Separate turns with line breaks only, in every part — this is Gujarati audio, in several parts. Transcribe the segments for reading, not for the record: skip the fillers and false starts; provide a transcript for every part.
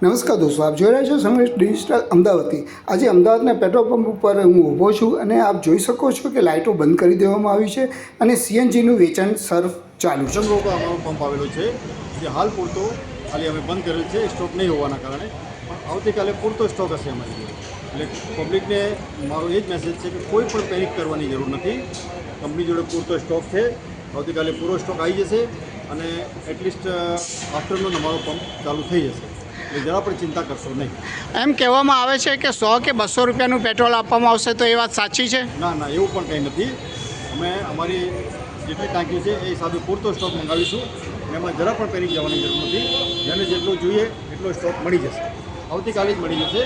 નમસ્કાર દોસ્તો, આપ જોઈ રહ્યા છો સંઘર્ષ ડિજિટલ અમદાવાદથી। આજે અમદાવાદના પેટ્રોલ પંપ ઉપર હું ઊભો છું અને આપ જોઈ શકો છો કે લાઇટો બંધ કરી દેવામાં આવી છે અને સીએનજીનું વેચાણ સર્વ ચાલુ છે।
ચંદ્રોકા અમારો પંપ આવેલો છે જે હાલ પૂરતો ખાલી અમે બંધ કરેલ છે સ્ટોક નહીં હોવાના કારણે, પણ આવતીકાલે પૂરતો સ્ટોક હશે અમારી જોડે। એટલે પબ્લિકને મારો એ જ મેસેજ છે કે કોઈ પણ પેનિક કરવાની જરૂર નથી। કંપની જોડે પૂરતો સ્ટોક છે, આવતીકાલે પૂરો સ્ટોક આવી જશે અને એટલીસ્ટ આફ્ટરનૂન અમારો પંપ ચાલુ થઈ જશે, એટલે જરા પણ ચિંતા કરશો નહીં।
એમ કહેવામાં આવે છે કે 100 કે 200 રૂપિયાનું પેટ્રોલ આપવામાં આવશે, તો એ વાત સાચી છે?
ના ના, એવું પણ કંઈ નથી। અમે અમારી જેટલી ટાંકી છે એ હિસાબે પૂરતો સ્ટોક મંગાવીશું, એમાં જરા પણ પેનિક જવાની જરૂર નથી। જેને જેટલો જોઈએ એટલો સ્ટોક મળી જશે, આવતીકાલે જ મળી જશે।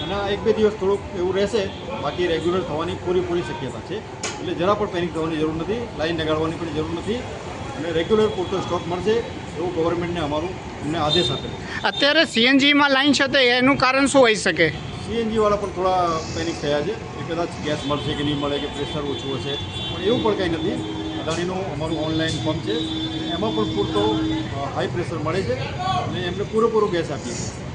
અને આ 1-2 દિવસ થોડુંક એવું રહેશે, બાકી રેગ્યુલર થવાની પૂરી શક્યતા છે। એટલે જરા પણ પેનિક થવાની જરૂર નથી, લાઈન લગાડવાની પણ જરૂર નથી અને રેગ્યુલર પૂરતો સ્ટોક મળશે એવું ગવર્મેન્ટને અમારું અમને આદેશ આપેલો છે।
અત્યારે સીએનજીમાં લાઈન છે, તો એનું કારણ શું હોઈ શકે?
સીએનજીવાળા પણ થોડા પેનિક થયા છે કે કદાચ ગેસ મળશે કે નહીં મળે, કે પ્રેશર ઓછું હશે, પણ એવું પણ કંઈ નથી। અદાણીનું અમારું ઓનલાઈન પંપ છે, એમાં પણ પૂરતો હાઈ પ્રેશર મળે છે અને એમને પૂરેપૂરો ગેસ આપીએ છીએ।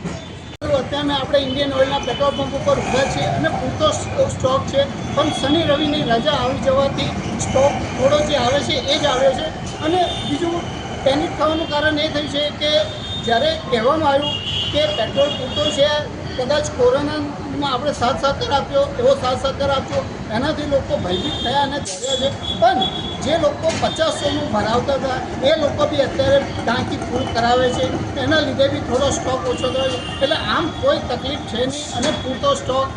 અત્યારે આપણે ઇન્ડિયન ઓઇલના પેટ્રોલ પંપ ઉપર ઊભા છીએ અને પૂરતો સ્ટોક છે, પણ શનિ રવિની રજા આવી જવાથી સ્ટોક થોડો જે આવે છે એ જ આવ્યો છે। અને બીજું પેનિક થવાનું કારણ એ થયું છે કે જ્યારે કહેવામાં આવ્યું કે પેટ્રોલ પૂરતો છે, કદાચ કોરોનામાં આપણે સાથ સહકાર આપ્યો, એવો સાથ સહકાર આપ્યો, એનાથી લોકો ભયભીત થયા અને ડર્યા છે। પણ જે લોકો 50-100નું ભરાવતા હતા એ લોકો બી અત્યારે ટાંકી ફૂલ કરાવે છે, એના લીધે બી થોડો સ્ટોક ઓછો થયો છે। એટલે આમ કોઈ તકલીફ છે નહીં અને પૂરતો સ્ટોક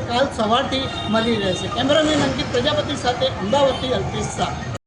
કાલ સવારથી મળી રહેશે। કેમેરામેન અંકિત પ્રજાપતિ સાથે અમદાવાદથી અલ્પેશ શાહ।